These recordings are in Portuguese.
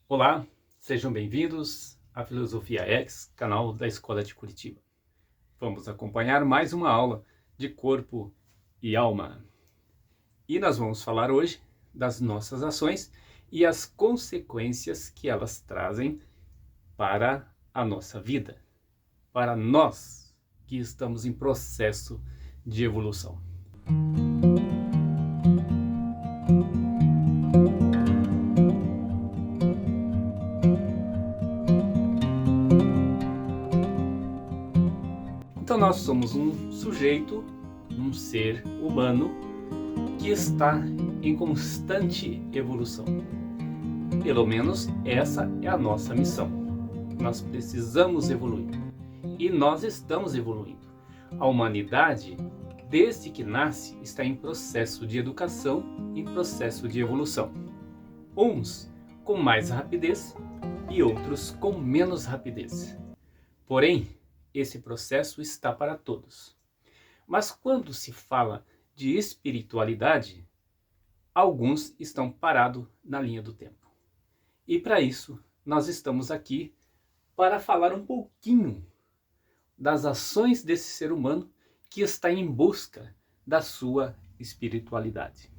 Olá, sejam bem-vindos à Filosofia X, canal da Escola de Curitiba. Vamos acompanhar mais uma aula de corpo e alma. E nós vamos falar hoje das nossas ações e as consequências que elas trazem para a nossa vida, para nós que estamos em processo de evolução. Então nós somos um sujeito, um ser humano que está em constante evolução. Pelo menos essa é a nossa missão. Nós precisamos evoluir. E nós estamos evoluindo. A humanidade, desde que nasce, está em processo de educação, em processo de evolução. Uns com mais rapidez e outros com menos rapidez. Porém, esse processo está para todos. Mas quando se fala de espiritualidade, alguns estão parados na linha do tempo. E para isso, nós estamos aqui para falar um pouquinho das ações desse ser humano que está em busca da sua espiritualidade.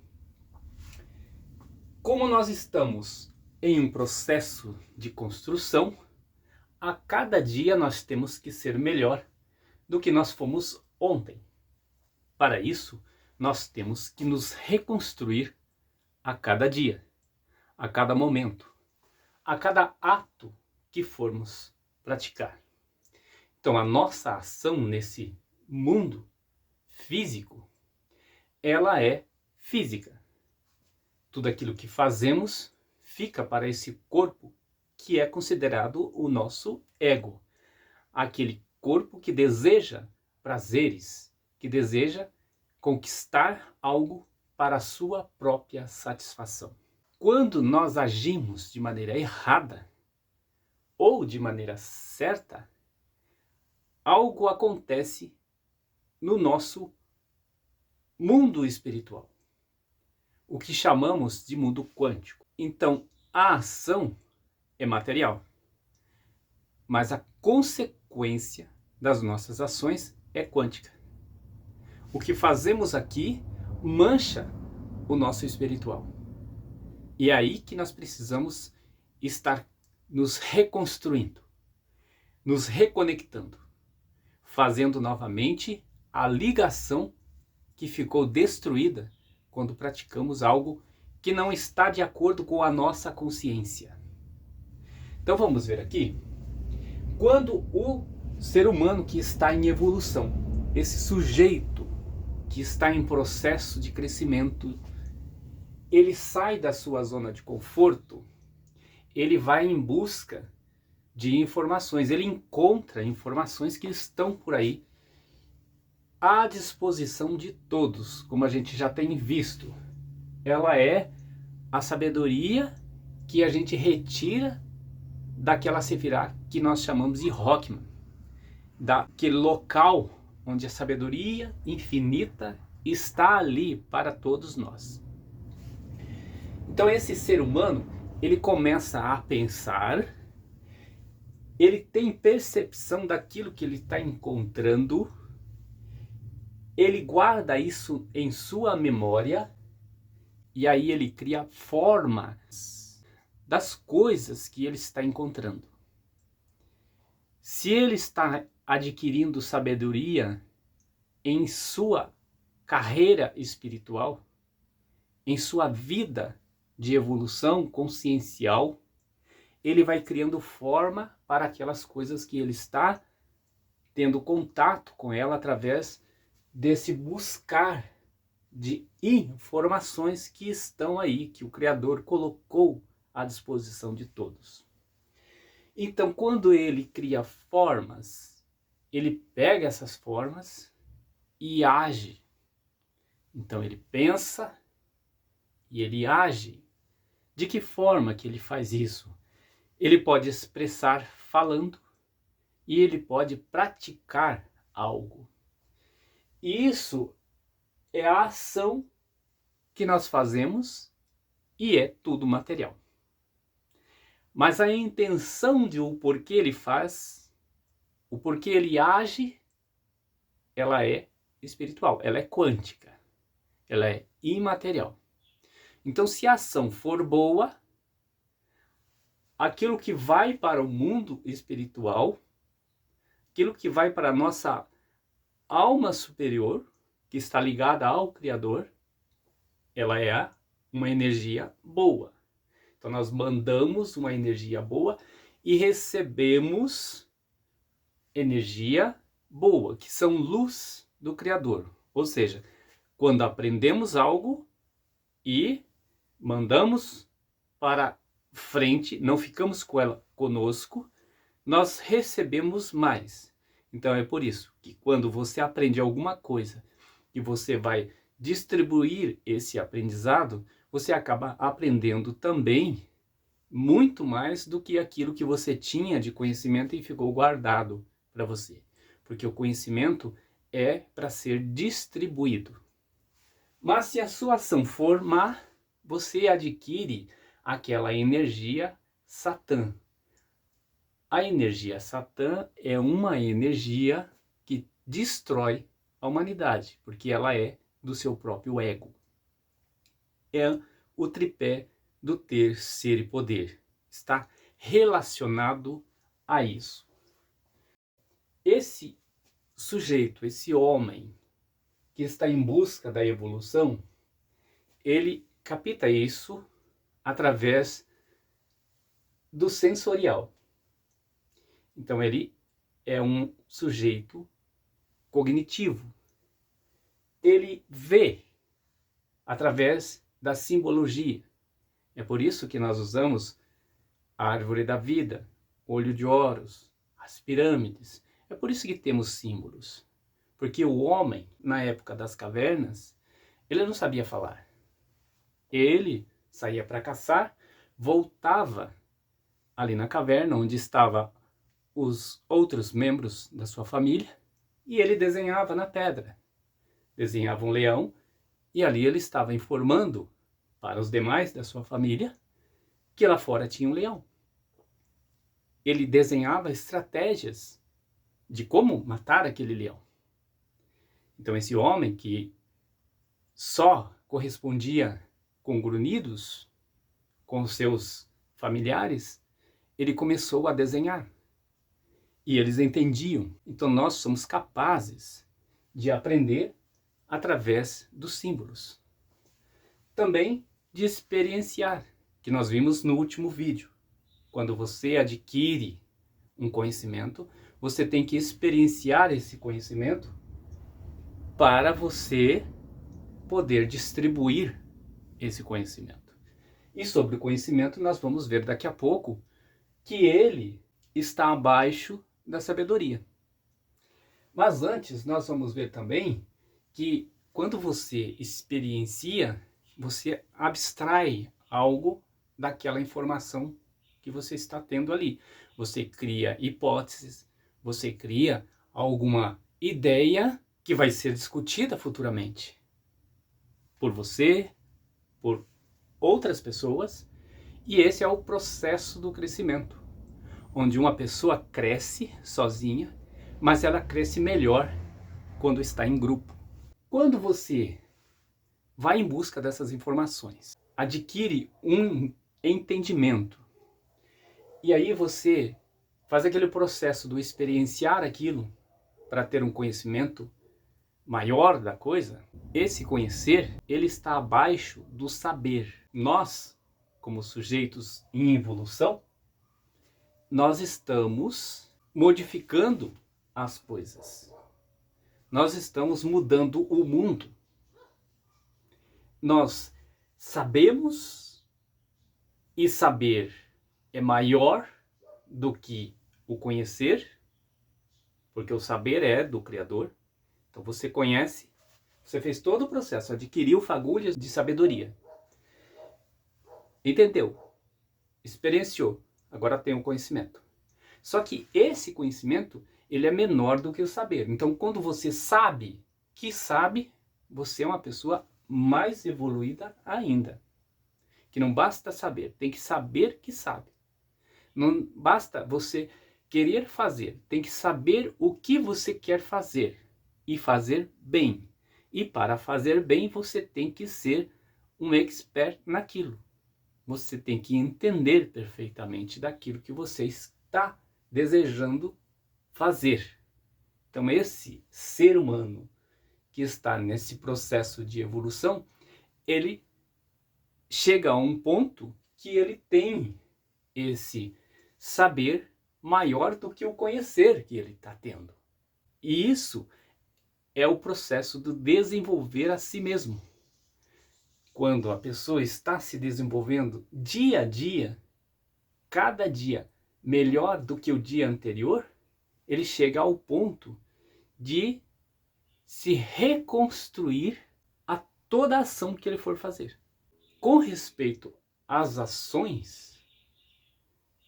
Como nós estamos em um processo de construção, a cada dia nós temos que ser melhor do que nós fomos ontem. Para isso, nós temos que nos reconstruir a cada dia, a cada momento, a cada ato que formos praticar. Então, a nossa ação nesse mundo físico, ela é física. Tudo aquilo que fazemos fica para esse corpo que é considerado o nosso ego. Aquele corpo que deseja prazeres, que deseja conquistar algo para a sua própria satisfação. Quando nós agimos de maneira errada ou de maneira certa, algo acontece no nosso mundo espiritual, o que chamamos de mundo quântico. Então, a ação é material, mas a consequência das nossas ações é quântica. O que fazemos aqui mancha o nosso espiritual. E é aí que nós precisamos estar nos reconstruindo, nos reconectando, fazendo novamente a ligação que ficou destruída quando praticamos algo que não está de acordo com a nossa consciência. Então vamos ver aqui. Quando o ser humano que está em evolução, esse sujeito que está em processo de crescimento, ele sai da sua zona de conforto, ele vai em busca de informações, ele encontra informações que estão por aí à disposição de todos, como a gente já tem visto. Ela é a sabedoria que a gente retira daquela sefirá que nós chamamos de Rockman, daquele local onde a sabedoria infinita está ali para todos nós. Então esse ser humano, ele começa a pensar, ele tem percepção daquilo que ele está encontrando, ele guarda isso em sua memória e aí ele cria formas das coisas que ele está encontrando. Se ele está adquirindo sabedoria em sua carreira espiritual, em sua vida de evolução consciencial, ele vai criando forma para aquelas coisas que ele está tendo contato com ela através desse buscar de informações que estão aí, que o Criador colocou à disposição de todos. Então, quando ele cria formas, ele pega essas formas e age. Então, ele pensa e ele age. De que forma que ele faz isso? Ele pode expressar falando e ele pode praticar algo. E isso é a ação que nós fazemos e é tudo material. Mas a intenção de o porquê ele faz, o porquê ele age, ela é espiritual, ela é quântica, ela é imaterial. Então, se a ação for boa, aquilo que vai para o mundo espiritual, aquilo que vai para a nossa alma superior, que está ligada ao Criador, ela é uma energia boa. Então nós mandamos uma energia boa e recebemos energia boa, que são luz do Criador. Ou seja, quando aprendemos algo e mandamos para frente, não ficamos com ela conosco, nós recebemos mais. Então é por isso que quando você aprende alguma coisa e você vai distribuir esse aprendizado, você acaba aprendendo também muito mais do que aquilo que você tinha de conhecimento e ficou guardado para você. Porque o conhecimento é para ser distribuído. Mas se a sua ação for má, você adquire aquela energia Satã. A energia Satã é uma energia que destrói a humanidade, porque ela é do seu próprio ego. É o tripé do ter, ser e poder. Está relacionado a isso. Esse sujeito, esse homem que está em busca da evolução, ele capta isso através do sensorial. Então ele é um sujeito cognitivo. Ele vê através da simbologia. É por isso que nós usamos a árvore da vida, olho de Horus, as pirâmides. É por isso que temos símbolos. Porque o homem, na época das cavernas, ele não sabia falar. Ele saía para caçar, voltava ali na caverna onde estavam os outros membros da sua família e ele desenhava na pedra. Desenhava um leão e ali ele estava informando para os demais da sua família que lá fora tinha um leão. Ele desenhava estratégias de como matar aquele leão. Então esse homem que só correspondia com grunhidos com seus familiares, ele começou a desenhar. E eles entendiam. Então nós somos capazes de aprender através dos símbolos. Também de experienciar, que nós vimos no último vídeo. Quando você adquire um conhecimento, você tem que experienciar esse conhecimento para você poder distribuir esse conhecimento. E sobre o conhecimento nós vamos ver daqui a pouco que ele está abaixo da sabedoria. Mas antes nós vamos ver também que quando você experiencia, você abstrai algo daquela informação que você está tendo ali. Você cria hipóteses, você cria alguma ideia que vai ser discutida futuramente por você, por outras pessoas, e esse é o processo do crescimento, onde uma pessoa cresce sozinha, mas ela cresce melhor quando está em grupo. Quando você vai em busca dessas informações, adquire um entendimento, e aí você faz aquele processo do experienciar aquilo para ter um conhecimento maior da coisa, esse conhecer, ele está abaixo do saber. Nós, como sujeitos em evolução, nós estamos modificando as coisas. Nós estamos mudando o mundo. Nós sabemos, e saber é maior do que o conhecer, porque o saber é do Criador. Então você conhece, você fez todo o processo, adquiriu fagulhas de sabedoria. Entendeu? Experienciou, agora tem o conhecimento. Só que esse conhecimento, ele é menor do que o saber. Então quando você sabe que sabe, você é uma pessoa mais evoluída ainda. Que não basta saber, tem que saber que sabe. Não basta você querer fazer, tem que saber o que você quer fazer e fazer bem. E para fazer bem, você tem que ser um expert naquilo. Você tem que entender perfeitamente daquilo que você está desejando fazer. Então, esse ser humano que está nesse processo de evolução, ele chega a um ponto que ele tem esse saber maior do que o conhecer que ele está tendo. E isso é o processo do desenvolver a si mesmo. Quando a pessoa está se desenvolvendo dia a dia, cada dia melhor do que o dia anterior, ele chega ao ponto de se reconstruir a toda ação que ele for fazer. Com respeito às ações,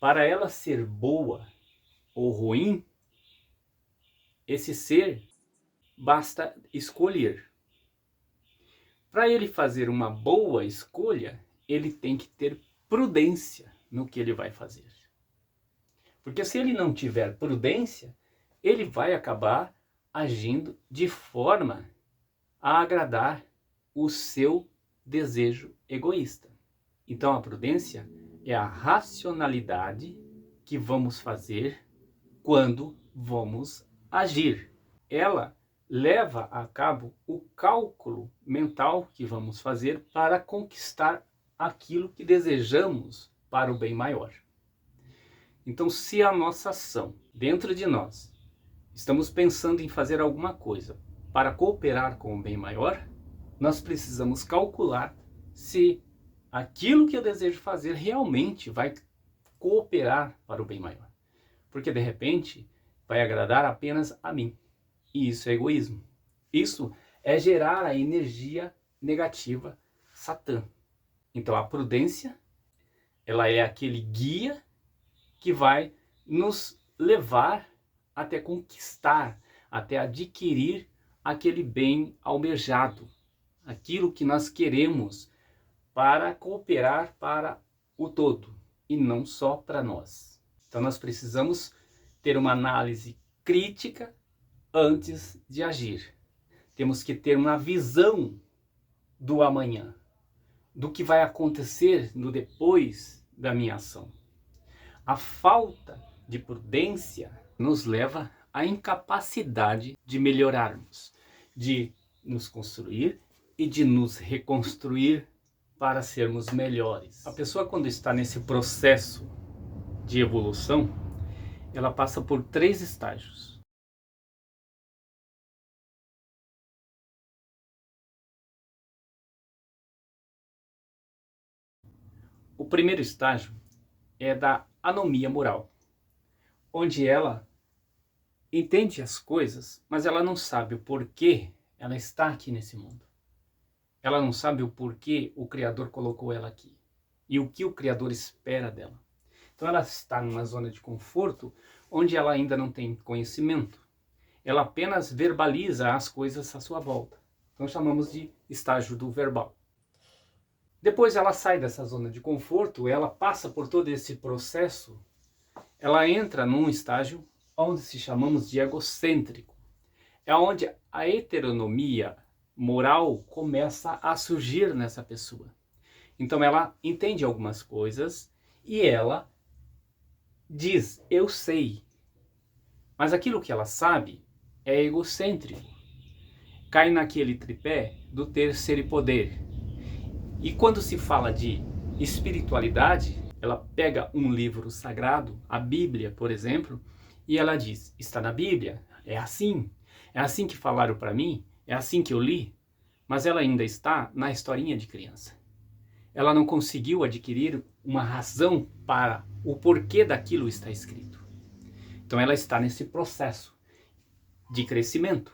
para ela ser boa ou ruim, esse ser basta escolher. Para ele fazer uma boa escolha, ele tem que ter prudência no que ele vai fazer. Porque se ele não tiver prudência, ele vai acabar agindo de forma a agradar o seu desejo egoísta. Então a prudência é a racionalidade que vamos fazer quando vamos agir. Ela leva a cabo o cálculo mental que vamos fazer para conquistar aquilo que desejamos para o bem maior. Então, se a nossa ação dentro de nós, estamos pensando em fazer alguma coisa para cooperar com o bem maior, nós precisamos calcular se aquilo que eu desejo fazer realmente vai cooperar para o bem maior. Porque de repente vai agradar apenas a mim. E isso é egoísmo. Isso é gerar a energia negativa Satã. Então a prudência, ela é aquele guia que vai nos levar até conquistar, até adquirir aquele bem almejado, aquilo que nós queremos para cooperar para o todo e não só para nós. Então nós precisamos ter uma análise crítica antes de agir. Temos que ter uma visão do amanhã, do que vai acontecer no depois da minha ação. A falta de prudência nos leva à incapacidade de melhorarmos, de nos construir e de nos reconstruir para sermos melhores. A pessoa, quando está nesse processo de evolução, ela passa por 3 estágios. O primeiro estágio é da anomia moral, onde ela entende as coisas, mas ela não sabe o porquê ela está aqui nesse mundo. Ela não sabe o porquê o Criador colocou ela aqui e o que o Criador espera dela. Então ela está numa zona de conforto onde ela ainda não tem conhecimento. Ela apenas verbaliza as coisas à sua volta. Então chamamos de estágio do verbal. Depois ela sai dessa zona de conforto, ela passa por todo esse processo, ela entra num estágio onde se chamamos de egocêntrico. É onde a heteronomia moral começa a surgir nessa pessoa. Então ela entende algumas coisas e ela diz, eu sei. Mas aquilo que ela sabe é egocêntrico. Cai naquele tripé do ter, ser e poder. E quando se fala de espiritualidade, ela pega um livro sagrado, a Bíblia, por exemplo, e ela diz, está na Bíblia, é assim que falaram para mim, é assim que eu li, mas ela ainda está na historinha de criança. Ela não conseguiu adquirir uma razão para o porquê daquilo está escrito. Então ela está nesse processo de crescimento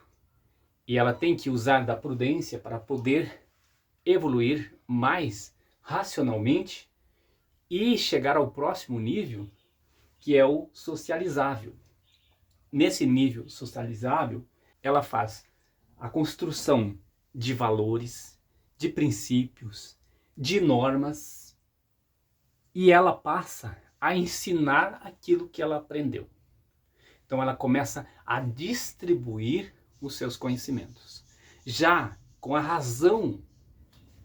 e ela tem que usar da prudência para poder evoluir mais racionalmente e chegar ao próximo nível, que é o socializável. Nesse nível socializável, ela faz a construção de valores, de princípios, de normas, e ela passa a ensinar aquilo que ela aprendeu. Então ela começa a distribuir os seus conhecimentos. Já com a razão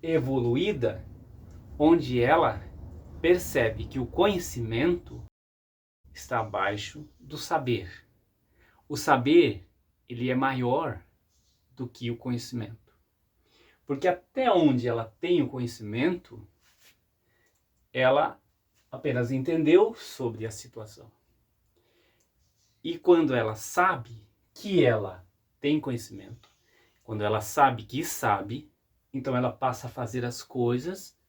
evoluída, onde ela percebe que o conhecimento está abaixo do saber. O saber, ele é maior do que o conhecimento. Porque até onde ela tem o conhecimento, ela apenas entendeu sobre a situação. E quando ela sabe que ela tem conhecimento, quando ela sabe que sabe, então ela passa a fazer as coisas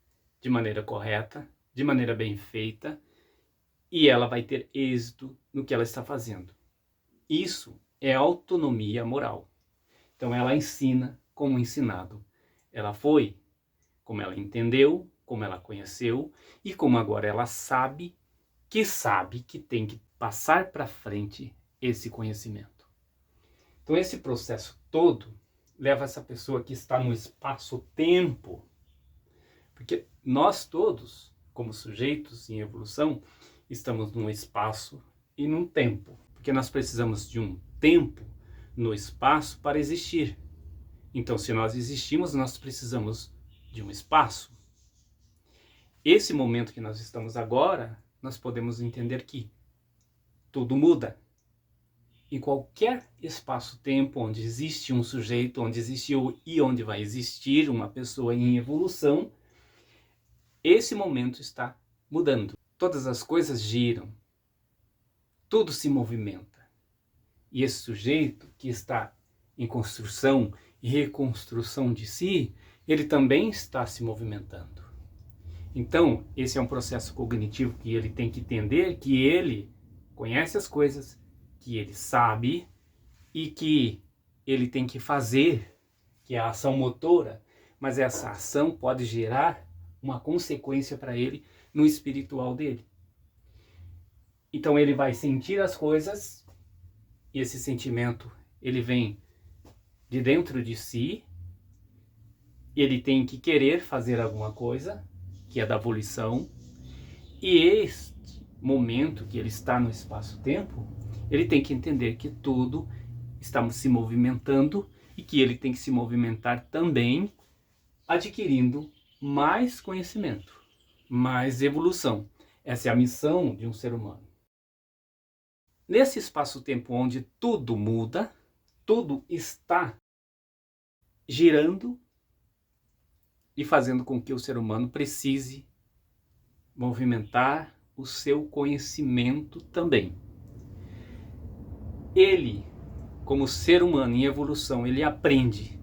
de maneira correta, de maneira bem feita, e ela vai ter êxito no que ela está fazendo. Isso é autonomia moral. Então ela ensina como ensinado. Ela foi, como ela entendeu, como ela conheceu, e como agora ela sabe que tem que passar para frente esse conhecimento. Então esse processo todo leva essa pessoa que está no espaço-tempo, porque nós todos, como sujeitos em evolução, estamos num espaço e num tempo, porque nós precisamos de um tempo no espaço para existir. Então, se nós existimos, nós precisamos de um espaço. Esse momento que nós estamos agora, nós podemos entender que tudo muda. Em qualquer espaço-tempo onde existe um sujeito, onde existiu e onde vai existir uma pessoa em evolução, esse momento está mudando. Todas as coisas giram, tudo se movimenta. E esse sujeito que está em construção e reconstrução de si, ele também está se movimentando. Então, esse é um processo cognitivo que ele tem que entender que ele conhece as coisas, que ele sabe e que ele tem que fazer, que é a ação motora, mas essa ação pode gerar uma consequência para ele no espiritual dele. Então ele vai sentir as coisas e esse sentimento ele vem de dentro de si, ele tem que querer fazer alguma coisa, que é da volição, e este momento que ele está no espaço-tempo, ele tem que entender que tudo está se movimentando e que ele tem que se movimentar também adquirindo mais conhecimento, mais evolução. Essa é a missão de um ser humano. Nesse espaço-tempo onde tudo muda, tudo está girando e fazendo com que o ser humano precise movimentar o seu conhecimento também. Ele, como ser humano em evolução, ele aprende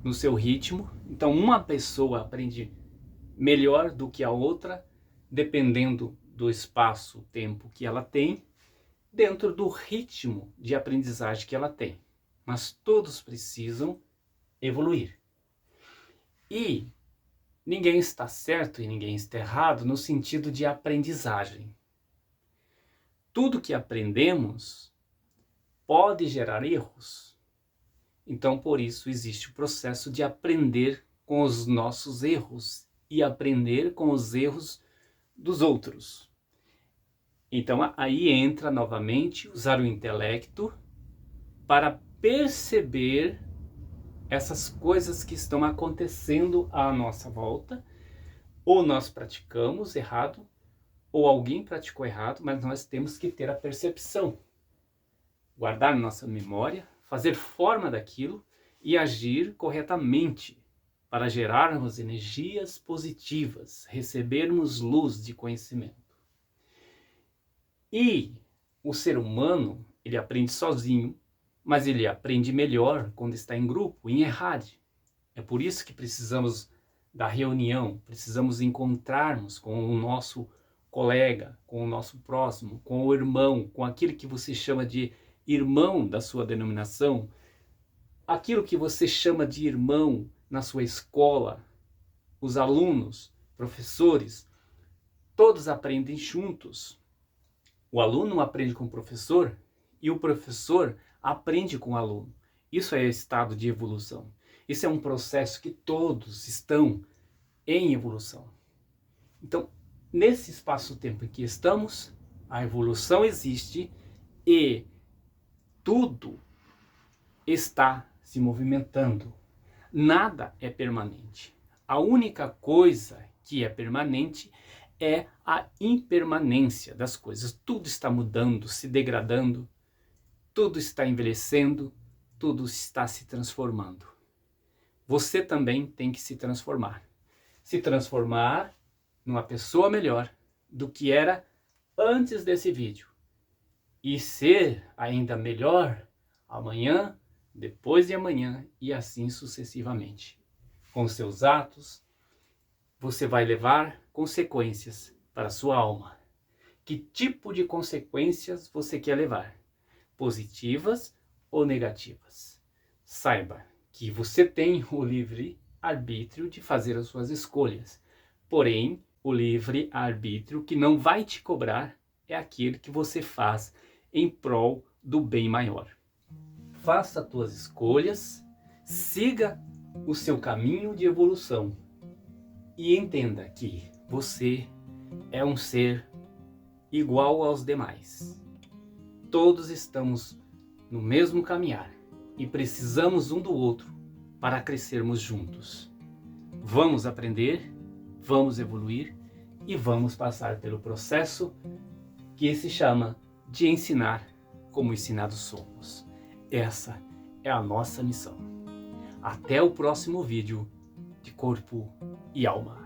no seu ritmo. Então, uma pessoa aprende melhor do que a outra, dependendo do espaço-tempo que ela tem, dentro do ritmo de aprendizagem que ela tem. Mas todos precisam evoluir. E ninguém está certo e ninguém está errado no sentido de aprendizagem. Tudo que aprendemos pode gerar erros. Então, por isso, existe o processo de aprender com os nossos erros e aprender com os erros dos outros. Então, aí entra novamente usar o intelecto para perceber essas coisas que estão acontecendo à nossa volta. Ou nós praticamos errado, ou alguém praticou errado, mas nós temos que ter a percepção. Guardar na nossa memória, fazer forma daquilo e agir corretamente para gerarmos energias positivas, recebermos luz de conhecimento. E o ser humano, ele aprende sozinho, mas ele aprende melhor quando está em grupo, em errade. É por isso que precisamos da reunião, precisamos encontrarmos com o nosso colega, com o nosso próximo, com o irmão, com aquele que você chama de irmão da sua denominação, aquilo que você chama de irmão na sua escola, os alunos, professores, todos aprendem juntos. O aluno aprende com o professor e o professor aprende com o aluno. Isso é estado de evolução. Isso é um processo que todos estão em evolução. Então, nesse espaço-tempo em que estamos, a evolução existe e tudo está se movimentando. Nada é permanente. A única coisa que é permanente é a impermanência das coisas. Tudo está mudando, se degradando, tudo está envelhecendo, tudo está se transformando. Você também tem que se transformar. Se transformar numa pessoa melhor do que era antes desse vídeo. E ser ainda melhor amanhã, depois de amanhã e assim sucessivamente. Com seus atos, você vai levar consequências para a sua alma. Que tipo de consequências você quer levar? Positivas ou negativas? Saiba que você tem o livre arbítrio de fazer as suas escolhas. Porém, o livre arbítrio que não vai te cobrar é aquele que você faz em prol do bem maior. Faça as tuas escolhas, siga o seu caminho de evolução e entenda que você é um ser igual aos demais. Todos estamos no mesmo caminhar e precisamos um do outro para crescermos juntos. Vamos aprender, vamos evoluir e vamos passar pelo processo que se chama de ensinar como ensinados somos. Essa é a nossa missão. Até o próximo vídeo de Corpo e Alma.